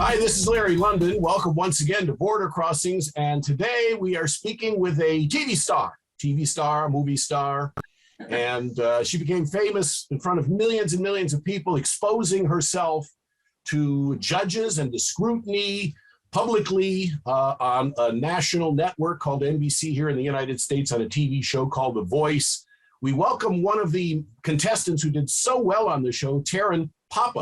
Hi, this is Larry London. Welcome once again to Border Crossings. And today we are speaking with a TV star, movie star. And she became famous in front of millions and millions of people, exposing herself to judges and to scrutiny publicly on a national network called NBC here in the United States on a TV show called The Voice. We welcome one of the contestants who did so well on the show, Taryn,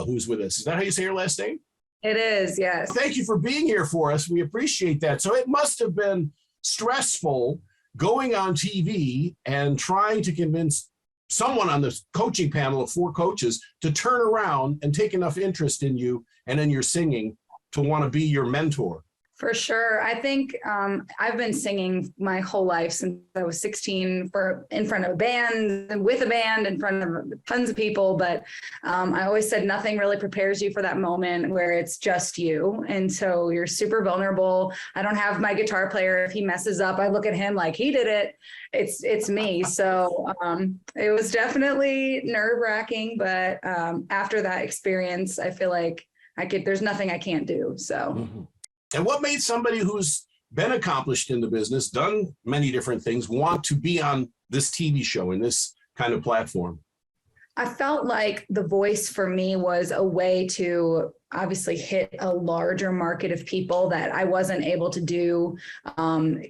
who's with us. Is that how you say your last name? It is, yes. Thank you for being here for us. We appreciate that. So it must have been stressful going on TV and trying to convince someone on the coaching panel of 4 coaches to turn around and take enough interest in you and in your singing to want to be your mentor. For sure. I think I've been singing my whole life since I was 16 in front of a band, with a band, in front of tons of people. But I always said nothing really prepares you for that moment where it's just you. And so you're super vulnerable. I don't have my guitar player. If he messes up, I look at him like he did it. It's me. So it was definitely nerve-wracking. But after that experience, I feel like there's nothing I can't do. So. Mm-hmm. And what made somebody who's been accomplished in the business, done many different things, want to be on this TV show and this kind of platform? I felt like The Voice for me was a way to obviously hit a larger market of people that I wasn't able to do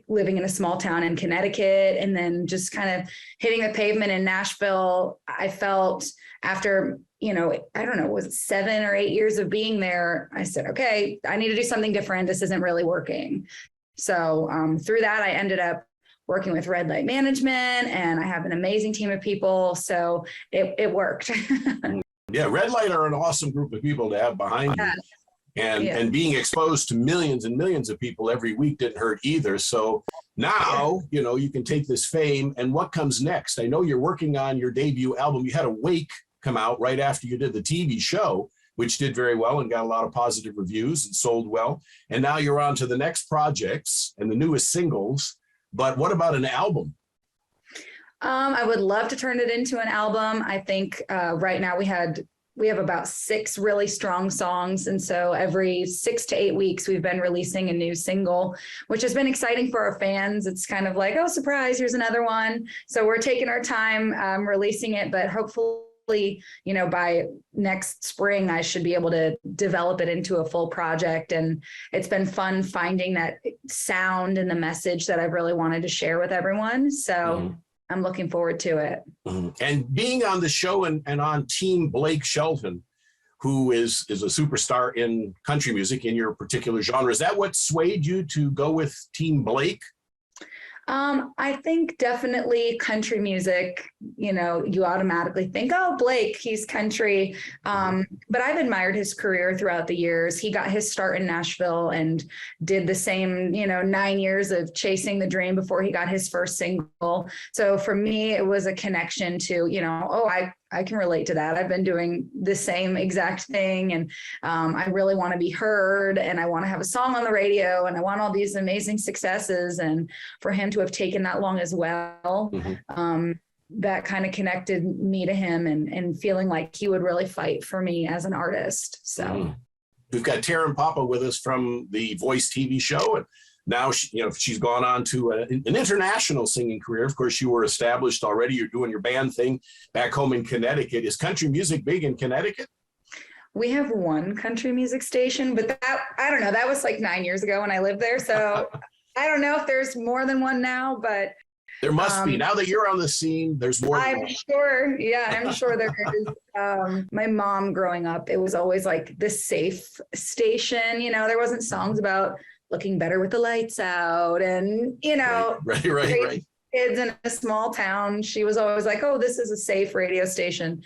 living in a small town in Connecticut, and then just kind of hitting the pavement in Nashville. I felt after, I don't know, was it 7 or 8 years of being there, I said, okay, I need to do something different. This isn't really working. So through that, I ended up working with Red Light Management, and I have an amazing team of people. So it worked. Yeah, Red Light are an awesome group of people to have behind you. And being exposed to millions and millions of people every week didn't hurt either. So now, you can take this fame, and what comes next? I know you're working on your debut album. You had Awake come out right after you did the TV show, which did very well and got a lot of positive reviews and sold well. And now you're on to the next projects and the newest singles. But what about an album? I would love to turn it into an album. I think right now we have about 6 really strong songs. And so every 6 to 8 weeks, we've been releasing a new single, which has been exciting for our fans. It's kind of like, oh, surprise, here's another one. So we're taking our time releasing it, but hopefully, by next spring, I should be able to develop it into a full project. And it's been fun finding that sound and the message that I've really wanted to share with everyone. So I'm looking forward to it. And being on the show and on Team Blake Shelton, who is a superstar in country music in your particular genre, is that what swayed you to go with Team Blake? I think definitely country music, you automatically think, oh, Blake, he's country. But I've admired his career throughout the years. He got his start in Nashville and did the same, 9 years of chasing the dream before he got his first single. So for me, it was a connection to, I can relate to that. I've been doing the same exact thing, and I really want to be heard, and I want to have a song on the radio, and I want all these amazing successes. And for him to have taken that long as well, that kind of connected me to him, and feeling like he would really fight for me as an artist. So we've got Taryn with us from the Voice TV show, and now she's gone on to an international singing career. Of course, you were established already. You're doing your band thing back home in Connecticut. Is country music big in Connecticut? We have one country music station, but I don't know. That was like 9 years ago when I lived there. So I don't know if there's more than one now, but there must be. Now that you're on the scene, there's more than one. I'm sure. Yeah, I'm sure there is. My mom growing up, it was always like the safe station. There wasn't songs about looking better with the lights out, and right. Kids in a small town. She was always like, oh, this is a safe radio station,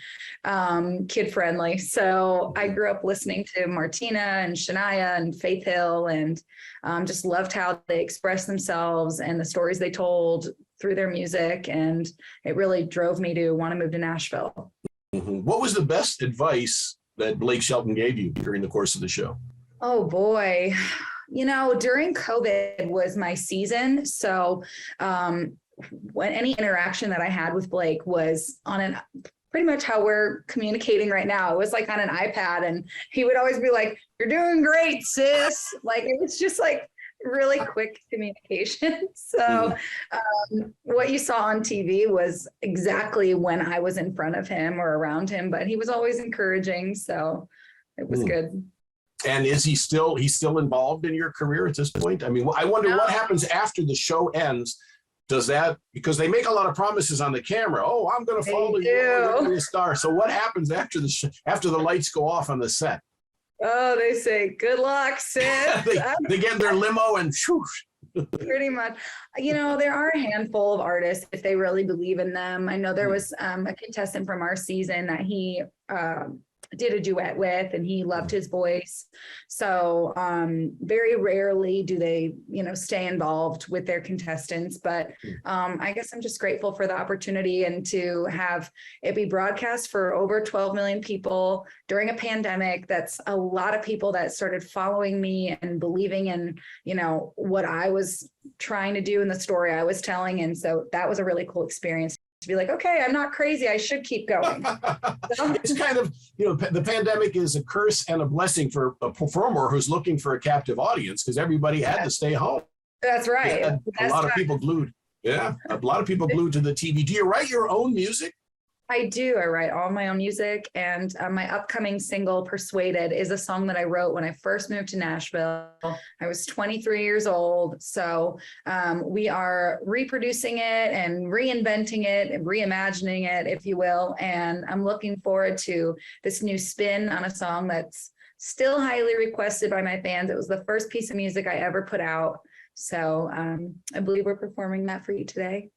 kid friendly. So I grew up listening to Martina and Shania and Faith Hill, and just loved how they expressed themselves and the stories they told through their music. And it really drove me to want to move to Nashville. What was the best advice that Blake Shelton gave you during the course of the show? Oh boy. During COVID was my season. So when any interaction that I had with Blake was on a pretty much how we're communicating right now. It was like on an iPad, and he would always be like, "You're doing great, sis." Like it was just like really quick communication. So what you saw on TV was exactly when I was in front of him or around him, but he was always encouraging. So it was good. And is he's still involved in your career at this point? I mean, I wonder what happens after the show ends. Does that, because they make a lot of promises on the camera. Oh, I'm going to follow you. You're going to be a star. So what happens after after the lights go off on the set? Oh, they say, good luck, sis. they get in their limo and shoosh. Pretty much. You know, there are a handful of artists, if they really believe in them. I know there was a contestant from our season that he did a duet with, and he loved his voice. So very rarely do they, you know, stay involved with their contestants. But I guess I'm just grateful for the opportunity and to have it be broadcast for over 12 million people during a pandemic. That's a lot of people that started following me and believing in, you know, what I was trying to do and the story I was telling. And so that was a really cool experience. To be like, okay, I'm not crazy. I should keep going. It's kind of, you know, the pandemic is a curse and a blessing for a performer who's looking for a captive audience, because everybody had to stay home. That's right. A lot of people glued. Yeah, a lot of people glued to the TV. Do you write your own music? I do. I write all my own music, and my upcoming single, Persuaded, is a song that I wrote when I first moved to Nashville. I was 23 years old. So we are reproducing it and reinventing it and reimagining it, if you will. And I'm looking forward to this new spin on a song that's still highly requested by my fans. It was the first piece of music I ever put out. So I believe we're performing that for you today.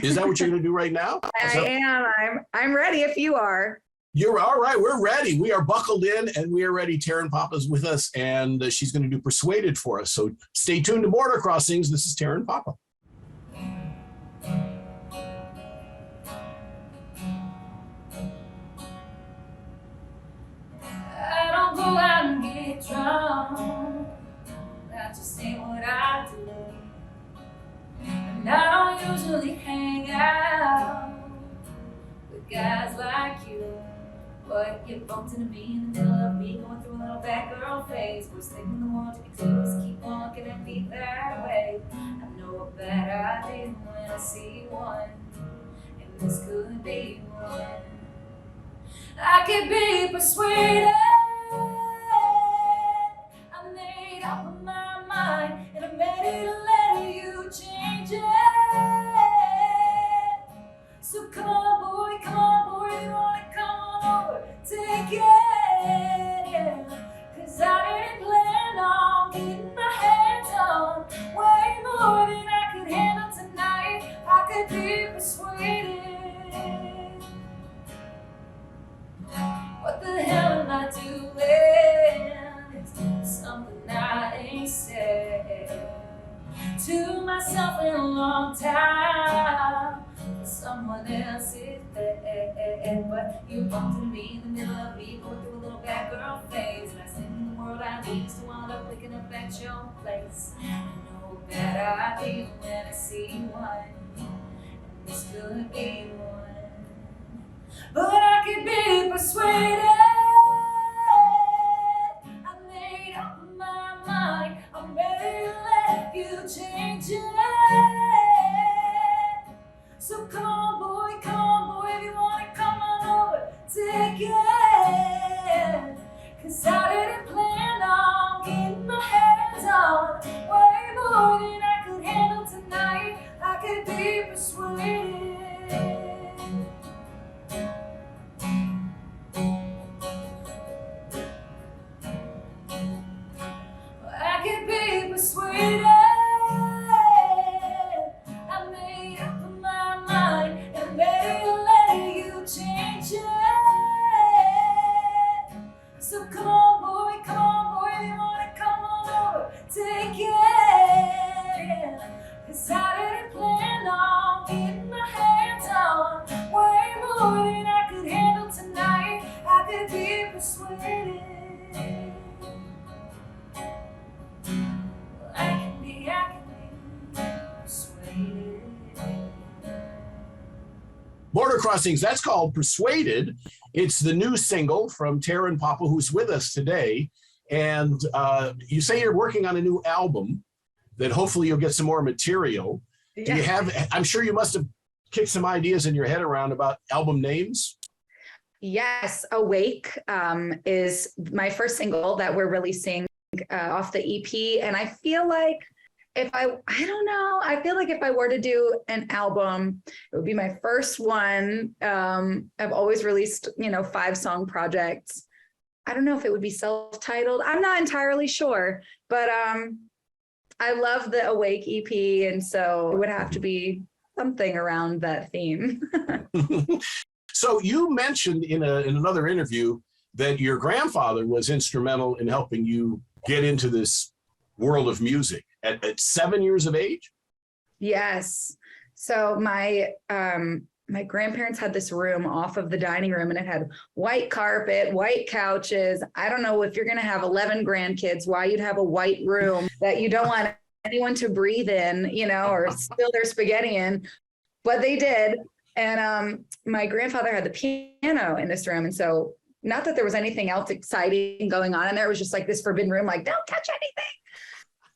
Is that what you're going to do right now? I am. I'm ready if you are. You're all right. We're ready. We are buckled in and we are ready. Taryn Papa's with us, and she's going to do Persuaded for us. So stay tuned to Border Crossings. This is Taryn Papa. I don't go out and get drunk. That just ain't what I do. And I don't usually hang out with guys like you. But you bumped into me in the middle of me going through a little bad girl phase. Worst thing in the world you can do is keep on looking at me that way. I know a bad idea when I see one, and this could be one. I could be persuaded. I made up my mind, and I'm ready to let you change it. So come on, boy, you wanna come on over, take it. Cause I didn't plan on getting my hands on way more than I could handle tonight. I could be persuaded. What the hell am I doing? It's something I ain't said to myself in a long time. For someone else's bed. But you bumped into me in the middle of me going through a little bad girl phase. Last thing in the world I need is to wind up picking up at your place. I know that I feel when I see one, and this could be one. But I could be persuaded. I made up my mind. I'm ready to let you change it. So come on, boy, if you wanna come on over, take it. Cause I didn't plan on getting my hands on way more than I could handle tonight. I could be persuaded. I could be persuaded. I made up my mind and ready to let you change it. So come on, boy, if you wanna come on over, take it. Cause I didn't plan on getting my hands on way more than I could handle tonight. I could be persuaded. I can be persuaded. Border Border Crossings, that's called Persuaded. It's the new single from Taryn Papa, who's with us today. And you say you're working on a new album that hopefully you'll get some more material. Do you have, I'm sure you must have kicked some ideas in your head around about album names. Yes, Awake is my first single that we're releasing off the EP. And I feel like I don't know, I feel like if I were to do an album, it would be my first one. I've always released, 5-song projects. I don't know if it would be self-titled. I'm not entirely sure, but I love the Awake EP. And so it would have to be something around that theme. So you mentioned in another interview that your grandfather was instrumental in helping you get into this world of music at 7 years of age? Yes. So my grandparents had this room off of the dining room, and it had white carpet, white couches. I don't know if you're going to have 11 grandkids, why you'd have a white room that you don't want anyone to breathe in, or spill their spaghetti in, but they did. And my grandfather had the piano in this room. And so not that there was anything else exciting going on in there. It was just like this forbidden room, like, don't touch anything.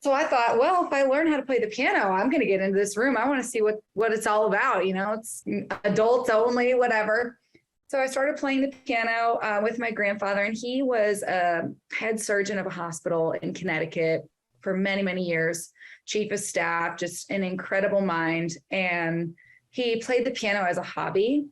So I thought, well, if I learn how to play the piano, I'm going to get into this room. I want to see what it's all about. It's adults only, whatever. So I started playing the piano with my grandfather, and he was a head surgeon of a hospital in Connecticut for many, many years, chief of staff, just an incredible mind. And he played the piano as a hobby.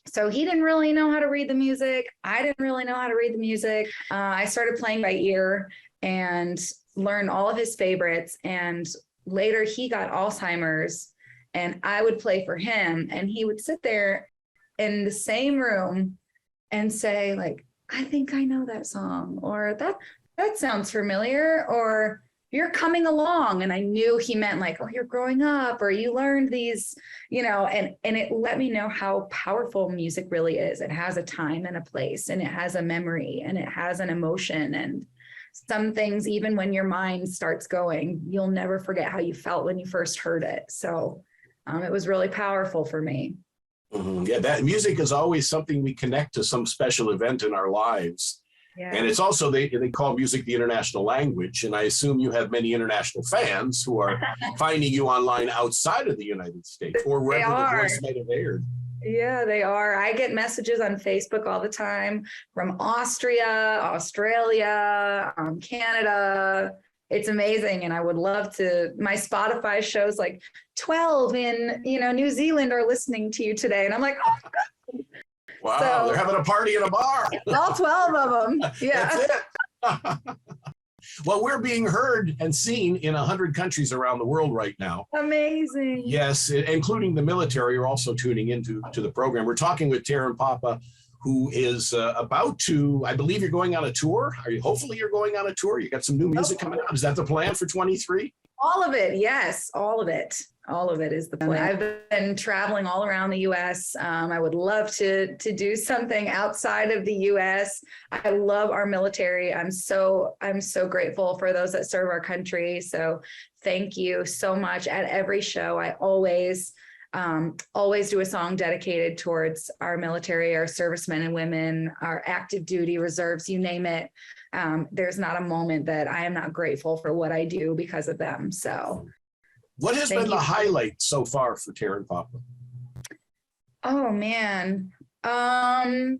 So he didn't really know how to read the music. I didn't really know how to read the music. I started playing by ear and learned all of his favorites. And later he got Alzheimer's, and I would play for him. And he would sit there in the same room and say, like, I think I know that song, or that sounds familiar, or you're coming along. And I knew he meant like, oh, you're growing up, or you learned these, and it let me know how powerful music really is. It has a time and a place, and it has a memory, and it has an emotion. And some things, even when your mind starts going, you'll never forget how you felt when you first heard it. So it was really powerful for me. Mm-hmm. Yeah, that music is always something we connect to some special event in our lives. Yeah. And it's also, they call music the international language. And I assume you have many international fans who are finding you online outside of the United States or wherever the voice might have aired. Yeah, they are. I get messages on Facebook all the time from Austria, Australia, Canada. It's amazing. And I would love to, my Spotify shows like 12 in, New Zealand are listening to you today. And I'm like, oh, God. Wow, so, they're having a party in a bar. All 12 of them. Yeah. That's it. Well, we're being heard and seen in 100 countries around the world right now. Amazing. Yes, including the military are also tuning into the program. We're talking with Taryn Papa, who is about to, I believe you're going on a tour. Hopefully you're going on a tour. You got some new music coming out. Is that the plan for 23? All of it. Yes, all of it. All of it is the plan. I've been traveling all around the U.S. I would love to do something outside of the U.S. I love our military. I'm so grateful for those that serve our country. So thank you so much. At every show, I always do a song dedicated towards our military, our servicemen and women, our active duty reserves, you name it. There's not a moment that I am not grateful for what I do because of them. So what has been the highlight so far for Taryn Papa? Oh man. The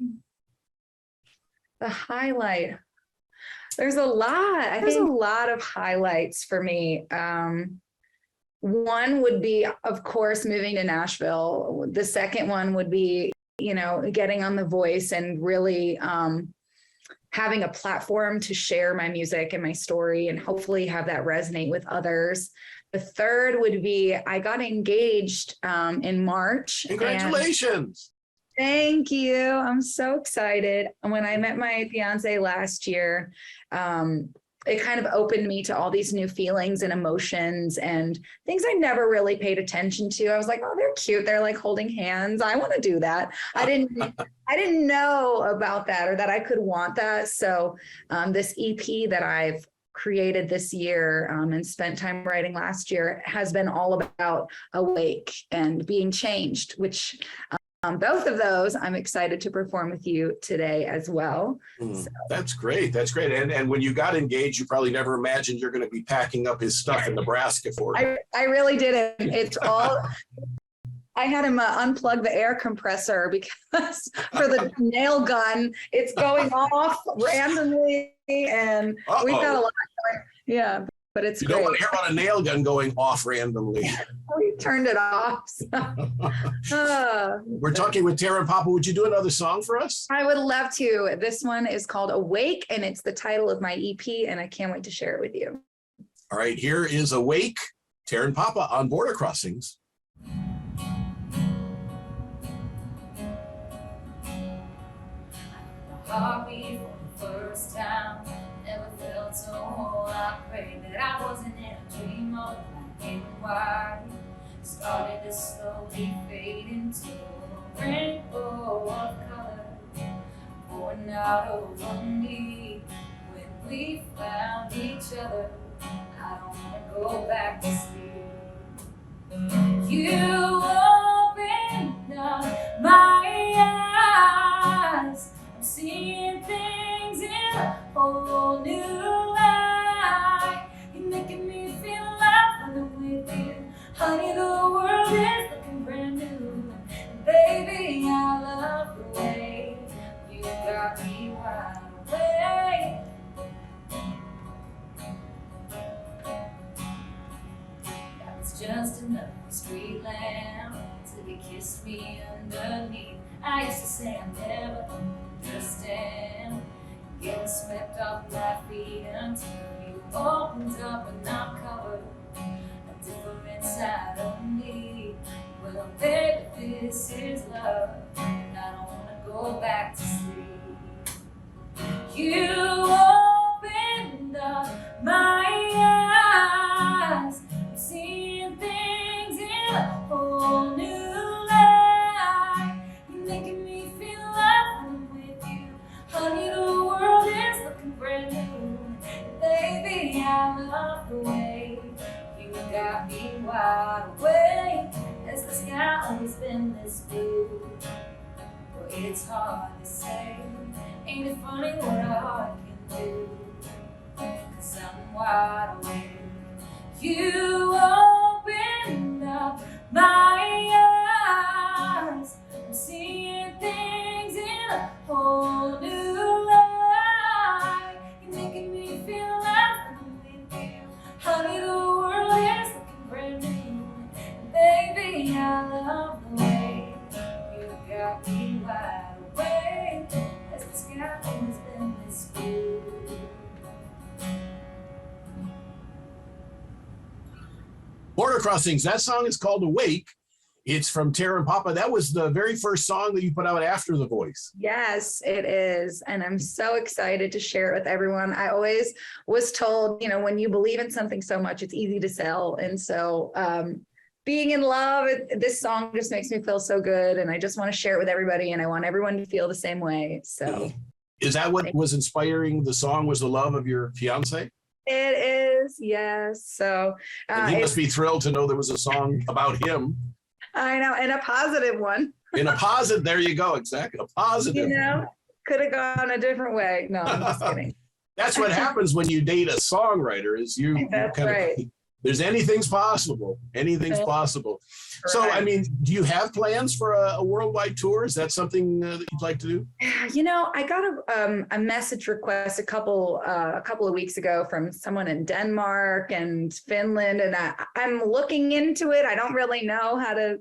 highlight. There's a lot. There's a lot of highlights for me. One would be, of course, moving to Nashville. The second one would be, getting on The Voice and really having a platform to share my music and my story and hopefully have that resonate with others. The third would be I got engaged in March. Congratulations. Thank you. I'm so excited. When I met my fiance last year, it kind of opened me to all these new feelings and emotions and things I never really paid attention to. I was like, oh, they're cute. They're like holding hands. I want to do that. I didn't know about that or that I could want that. So this EP that I've created this year and spent time writing last year has been all about awake and being changed, which both of those I'm excited to perform with you today as well. That's great. That's great. And when you got engaged, you probably never imagined you're going to be packing up his stuff in Nebraska for him. I really didn't. It's all. I had him unplug the air compressor because for the nail gun, it's going off randomly, and we've got a lot. Yeah, but it's You great. don't want to hear about a nail gun going off randomly. We turned it off. We're talking with Taryn Papa. Would you do another song for us? I would love to. This one is called Awake, and it's the title of my EP, and I can't wait to share it with you. All right, here is Awake, Taryn Papa on Border Crossings. Heartbeat for the first time, never felt so whole. I prayed that I wasn't in a dream of black and white. Started to slowly fade into a rainbow of color, pouring out over me when we found each other. I don't wanna go back to sleep. You opened up my eyes. I'm seeing things in a whole new light. You're making me feel alive when I'm with you. Honey, the world is looking brand new. And baby, I love the way you got me wide awake. That was just another street lamp till you kissed me underneath. I used to say I never understand, getting swept off my feet until you opened up and I'm covered a different side of me. Well, baby, this is love, and I don't wanna go back to sleep. You opened up my eyes. I'm seeing things in a whole new light. You're making me feel alive when I'm with you. Honey, the world is looking brand new. And baby, I love the way you got me wide awake. Has the sky always been this blue? Well, it's hard to say. Ain't it funny what a heart can do? 'Cause I'm wide awake. You opened up my eyes. I'm seeing things in a whole new light. You're making me feel alive when I'm with you. Honey, the world is looking brand new. And baby, I love the way you got me wide awake. Has the sky always been this blue? Border Crossings, that song is called Awake. It's from Taryn Papa. That was the very first song that you put out after The Voice. Yes, it is. And I'm so excited to share it with everyone. I always was told, when you believe in something so much, it's easy to sell. And so being in love, this song just makes me feel so good. And I just want to share it with everybody. And I want everyone to feel the same way. So is that what was inspiring the song, was the love of your fiance? It is, yes. So he must be thrilled to know there was a song about him. I know, and a positive one. In a positive, there you go, exactly, a positive. Could have gone a different way. No, I'm just kidding. That's what happens when you date a songwriter, is That's right. There's anything's possible. Anything's possible. Correct. So, I mean, do you have plans for a worldwide tour? Is that something that you'd like to do? I got a message request a couple of weeks ago from someone in Denmark and Finland, and I'm looking into it. I don't really know how to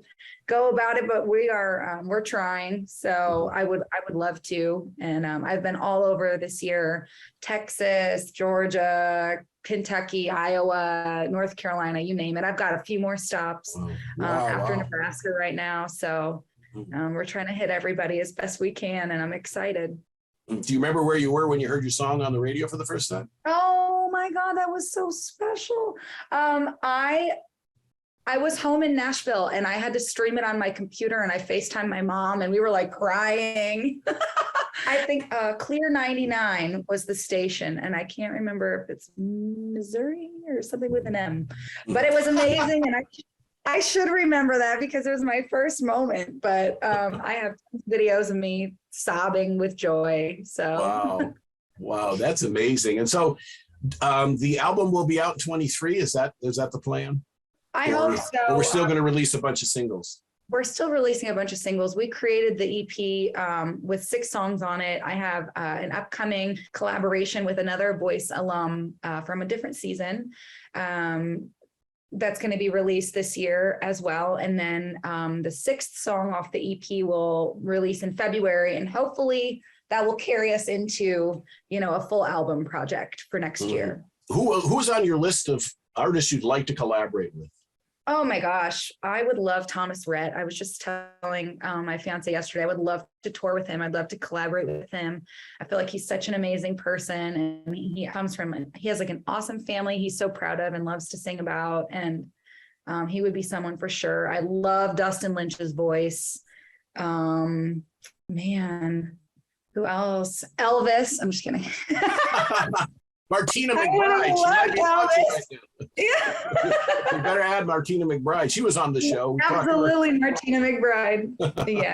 go about it, but we're trying. So I would love to. And I've been all over this year: Texas, Georgia, Kentucky, Iowa, North Carolina, you name it. I've got a few more stops after Nebraska right now. So we're trying to hit everybody as best we can, and I'm excited. Do you remember where you were when you heard your song on the radio for the first time? Oh my God, that was so special. I was home in Nashville and I had to stream it on my computer, and I FaceTimed my mom and we were like crying. I think Clear 99 was the station, and I can't remember if it's Missouri or something with an M, but it was amazing. And I should remember that because it was my first moment, but I have videos of me sobbing with joy. So Wow. Wow, that's amazing. And so the album will be out in 23. Is that the plan? I Or- hope so. Or we're still going to release a bunch of singles. We're still releasing a bunch of singles. We created the EP with 6 songs on it. I have an upcoming collaboration with another Voice alum from a different season. That's going to be released this year as well. And then the 6th song off the EP will release in February. And hopefully that will carry us into, a full album project for next year. Who's on your list of artists you'd like to collaborate with? Oh my gosh, I would love Thomas Rhett. I was just telling my fiance yesterday, I would love to tour with him. I'd love to collaborate with him. I feel like he's such an amazing person, and he has like an awesome family he's so proud of and loves to sing about. And he would be someone for sure. I love Dustin Lynch's voice. Man, who else? Elvis. I'm just kidding. Martina McBride. She might be watching right now. Yeah. We better add Martina McBride. She was on the show. Absolutely, Martina McBride. Yeah.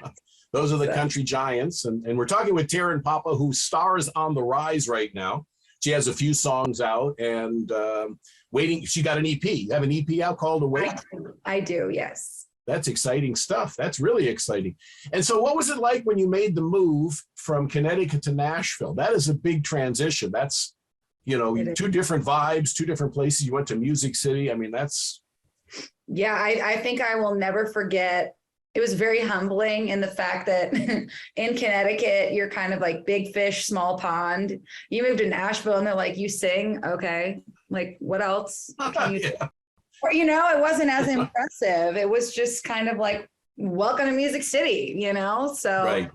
Those are the country giants. And we're talking with Taryn Papa, who stars on The Rise right now. She has a few songs out and waiting. She got an EP. You have an EP out called Awake? I do, yes. That's exciting stuff. That's really exciting. And so what was it like when you made the move from Connecticut to Nashville? That is a big transition. That's, 2 different vibes, 2 different places. You went to Music City. I mean, that's. Yeah, I think I will never forget. It was very humbling in the fact that in Connecticut, you're kind of like big fish, small pond. You moved to Nashville and they're like, you sing? Okay. Like, what else can you do? Or, it wasn't as impressive. It was just kind of like, welcome to Music City, So Right.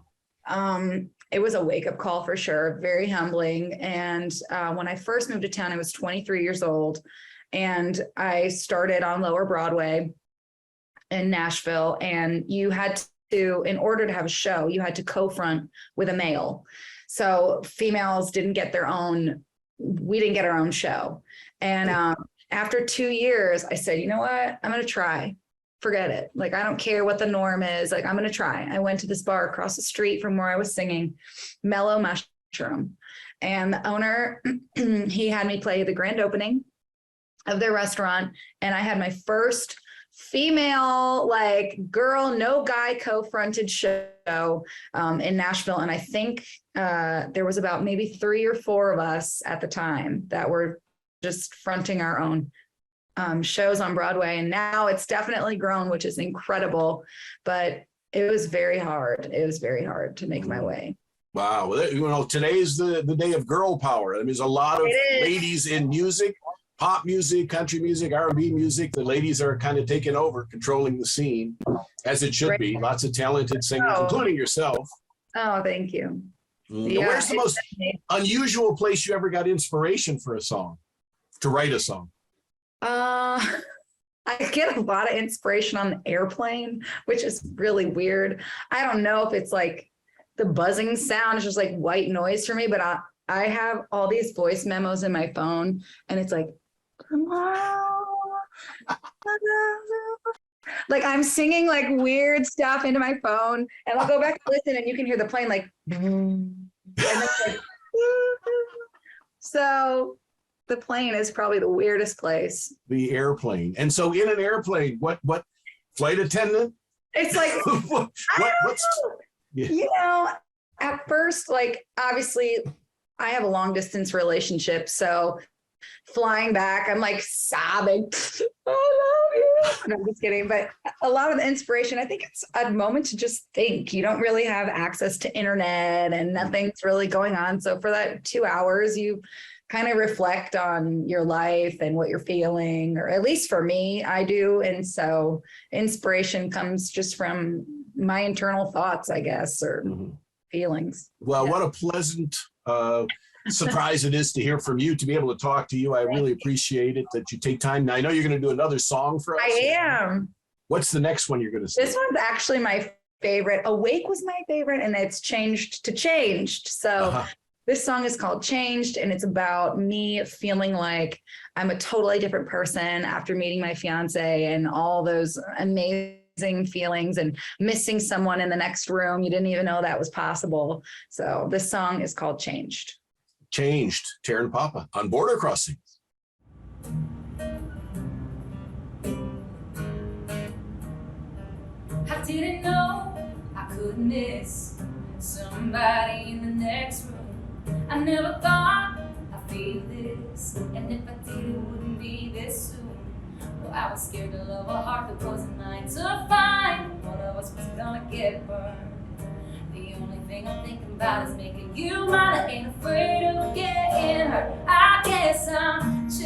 It was a wake-up call for sure, very humbling. And when I first moved to town, I was 23 years old, and I started on Lower Broadway in Nashville. And you had to, in order to have a show, you had to co-front with a male. So females didn't get we didn't get our own show. And after 2 years, I said, you know what, I'm going to try. Forget it. Like, I don't care what the norm is. Like, I'm going to try. I went to this bar across the street from where I was singing, Mellow Mushroom. And the owner, he had me play the grand opening of their restaurant. And I had my first female, girl, no guy co-fronted show in Nashville. And I think there was about maybe 3 or 4 of us at the time that were just fronting our own shows on Broadway. And now it's definitely grown, which is incredible, but it was very hard. It was very hard to make my way. Wow. Today is the day of girl power. I mean, there's a lot of ladies in music, pop music, country music, R&B music. The ladies are kind of taking over, controlling the scene, as it should be. Lots of talented singers, including yourself. Oh, thank you. Yeah, where's the most unusual place you ever got inspiration for a song, to write a song? I get a lot of inspiration on the airplane, which is really weird. I don't know if it's like the buzzing sound is just like white noise for me, but I have all these voice memos in my phone, and it's like, like I'm singing like weird stuff into my phone, and I'll go back and listen, and you can hear the plane like, and it's like, so the plane is probably the weirdest place. The airplane. And so in an airplane, what flight attendant? It's like, at first, like, obviously I have a long distance relationship. So flying back, I'm like sobbing. I love you. No, I'm just kidding. But a lot of the inspiration, I think it's a moment to just think. You don't really have access to internet and nothing's really going on. So for that 2 hours, you kind of reflect on your life and what you're feeling, or at least for me, I do. And so inspiration comes just from my internal thoughts, I guess, or feelings. Well, what a pleasant surprise it is to hear from you, to be able to talk to you. I really appreciate it that you take time. Now, I know you're going to do another song for us. I am. What's the next one you're going to sing? This one's actually my favorite. Awake was my favorite, and it's changed to Changed. So This song is called Changed, and it's about me feeling like I'm a totally different person after meeting my fiance and all those amazing feelings and missing someone in the next room. You didn't even know that was possible. So this song is called Changed. Changed, Taryn Papa on Border Crossing. I didn't know I could miss somebody in the next room. I never thought I'd feel this, and if I did, it wouldn't be this soon. Well, I was scared to love a heart that wasn't mine, to find one of us was gonna get burned. The only thing I'm thinking about is making you mine. I ain't afraid of getting hurt. I guess I'm changed.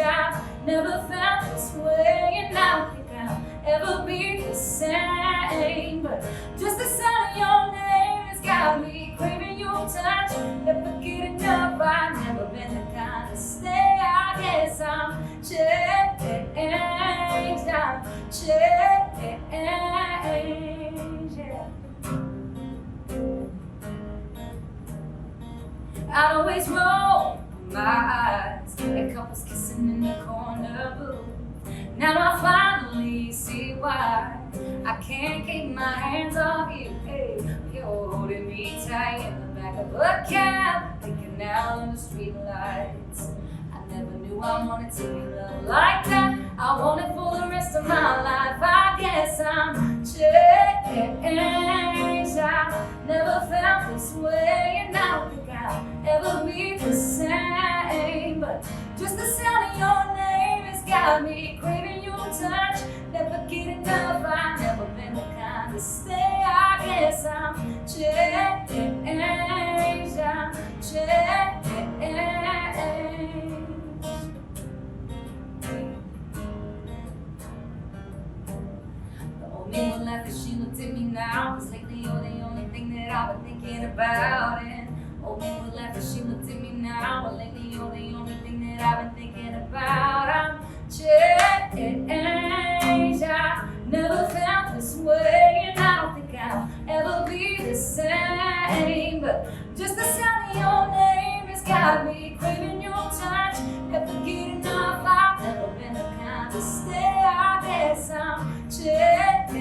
I've never felt this way, and I don't think I'll ever be the same. But just the sound of your name has got me craving your touch. Never get enough. I've never been the kind to stay. I guess I'm changed. I'm changed. Yeah. I'd always roll my eyes at couples kissing in the corner booth. Now I finally see why I can't keep my hands off you. Hey, you're holding me tight in the back of a cab, thinking out on the street lights. I never knew I wanted to be loved like that. I want it for the rest of my life. I guess I'm changed. I never felt this way, and I don't think I'll ever be the same. But just the sound of your name has got me craving your touch. Never get enough. I've never been the kind to stay. I guess I'm changed. I'm changed. The old me would laugh as she looked at me now, 'cause lately you're the only thing that I've been thinking about. And old me would laugh as she looked at me now, but lately you're the only thing that I've been thinking about. I'm changed. I never felt this way, and I don't think I'll ever be the same. But just the sound of your name has got me craving your touch. Never get enough. I've never been the kind to stay. I guess I'm changed.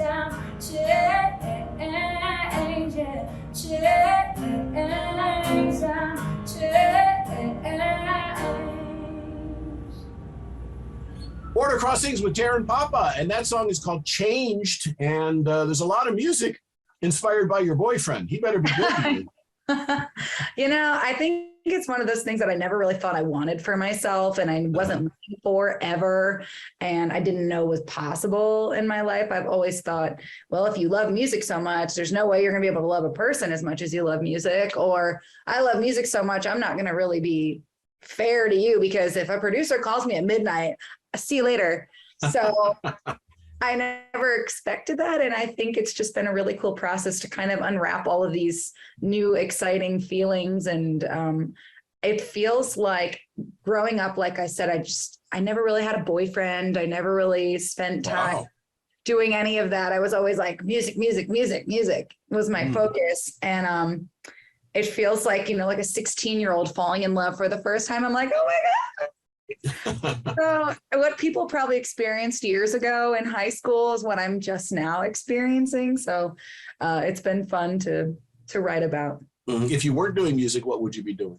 I'm changed. I'm changed. Border Crossings with Taryn Papa, and that song is called Changed. And there's a lot of music inspired by your boyfriend. He better be good. I think it's one of those things that I never really thought I wanted for myself, and I wasn't looking for ever, and I didn't know was possible in my life. I've always thought, well, if you love music so much, there's no way you're going to be able to love a person as much as you love music, or I love music so much, I'm not going to really be fair to you, because if a producer calls me at midnight, I'll see you later. So I never expected that. And I think it's just been a really cool process to kind of unwrap all of these new, exciting feelings. And it feels like growing up, like I said, I never really had a boyfriend. I never really spent time doing any of that. I was always like music was my focus. And it feels like, like a 16-year-old falling in love for the first time. I'm like, oh my God. So what people probably experienced years ago in high school is what I'm just now experiencing. So it's been fun to write about. If you weren't doing music, what would you be doing?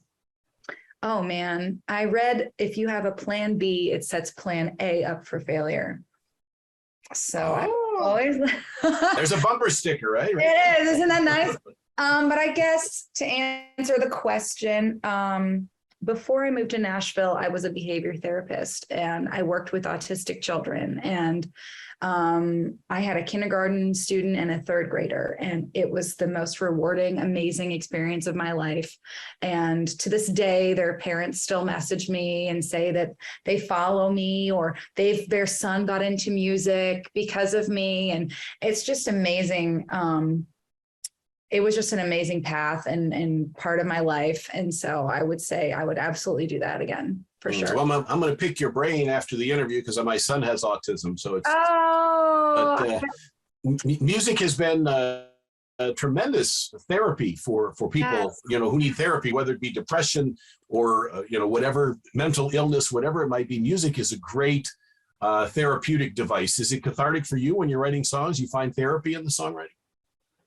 Oh man, I read if you have a plan B, it sets plan A up for failure. So I always there's a bumper sticker, right? It is, isn't that nice? But I guess to answer the question, before I moved to Nashville, I was a behavior therapist, and I worked with autistic children. And I had a kindergarten student and a third grader, and it was the most rewarding, amazing experience of my life. And to this day, their parents still message me and say that they follow me, or their son got into music because of me. And it's just amazing. It was just an amazing path and part of my life. And so I would say I would absolutely do that again, for sure. Well, I'm going to pick your brain after the interview, because my son has autism. So it's music has been a tremendous therapy for people, Yes. who need therapy, whether it be depression or, whatever mental illness, whatever it might be. Music is a great therapeutic device. Is it cathartic for you when you're writing songs? You find therapy in the songwriting?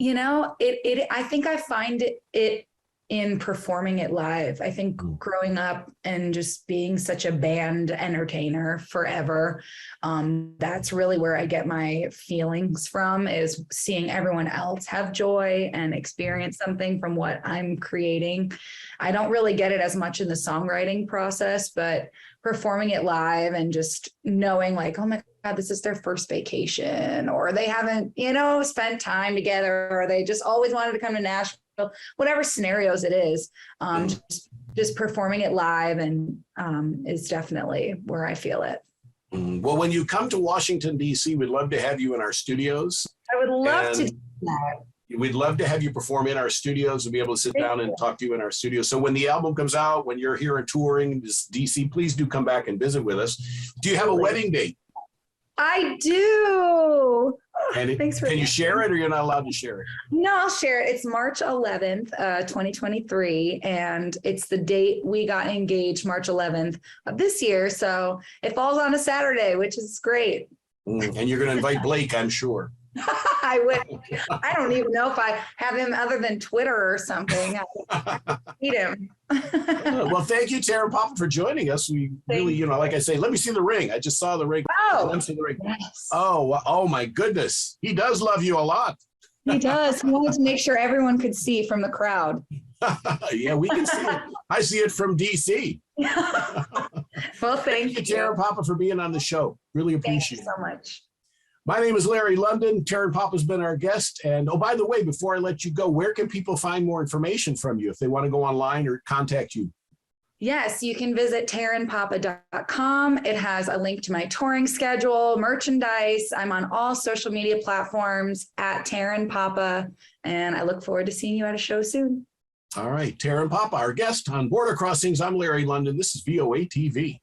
I think I find it in performing it live. I think growing up and just being such a band entertainer forever, that's really where I get my feelings from, is seeing everyone else have joy and experience something from what I'm creating. I don't really get it as much in the songwriting process, but performing it live and just knowing like, oh my God, this is their first vacation, or they haven't, spent time together, or they just always wanted to come to Nashville. Whatever scenarios it is, just performing it live and is definitely where I feel it. Well, when you come to Washington, D.C., we'd love to have you in our studios. I would love to do that. We'd love to have you perform in our studios and be able to sit down and talk to you in our studios. So when the album comes out, when you're here and touring DC, please do come back and visit with us. Do you have a wedding date? I do. And Thanks for can you share it, or you're not allowed to share it? No, I'll share it. It's March 11th, 2023. And it's the date we got engaged, March 11th of this year. So it falls on a Saturday, which is great. And you're going to invite Blake, I'm sure. I would. I don't even know if I have him other than Twitter or something. I need him. Well, thank you, Taryn Papa, for joining us. We really, like I say, let me see the ring. I just saw the ring. Oh, Let me see the ring. yes. Oh my goodness. He does love you a lot. He does. He wanted to make sure everyone could see from the crowd. Yeah, we can see it. I see it from DC. Well, Thank you, Taryn Papa, for being on the show. Really appreciate it. Thank you so much. My name is Larry London. Taryn Papa's been our guest. And by the way, before I let you go, where can people find more information from you if they want to go online or contact you? Yes, you can visit tarynpapa.com. It has a link to my touring schedule, merchandise. I'm on all social media platforms at Taryn Papa, and I look forward to seeing you at a show soon. All right, Taryn Papa, our guest on Border Crossings. I'm Larry London. This is VOA TV.